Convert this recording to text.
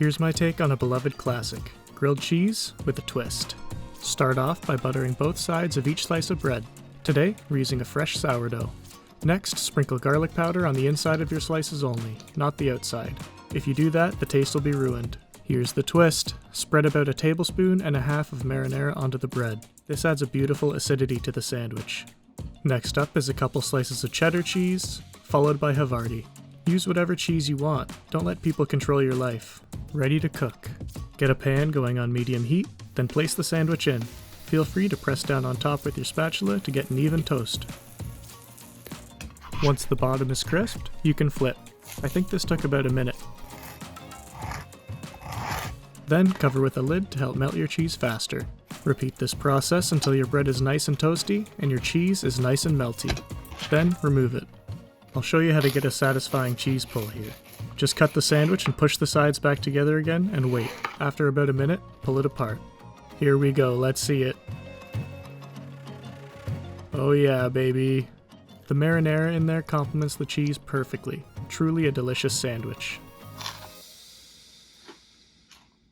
Here's my take on a beloved classic, grilled cheese with a twist. Start off by buttering both sides of each slice of bread. Today, we're using a fresh sourdough. Next, sprinkle garlic powder on the inside of your slices only, not the outside. If you do that, the taste will be ruined. Here's the twist. Spread about a tablespoon and a half of marinara onto the bread. This adds a beautiful acidity to the sandwich. Next up is a couple slices of cheddar cheese, followed by Havarti. Use whatever cheese you want. Don't let people control your life. Ready to cook. Get a pan going on medium heat, then place the sandwich in. Feel free to press down on top with your spatula to get an even toast. Once the bottom is crisped, you can flip. I think this took about a minute. Then cover with a lid to help melt your cheese faster. Repeat this process until your bread is nice and toasty and your cheese is nice and melty. Then remove it. I'll show you how to get a satisfying cheese pull here. Just cut the sandwich and push the sides back together again and wait. After about a minute, pull it apart. Here we go, let's see it. Oh yeah, baby. The marinara in there complements the cheese perfectly. Truly a delicious sandwich.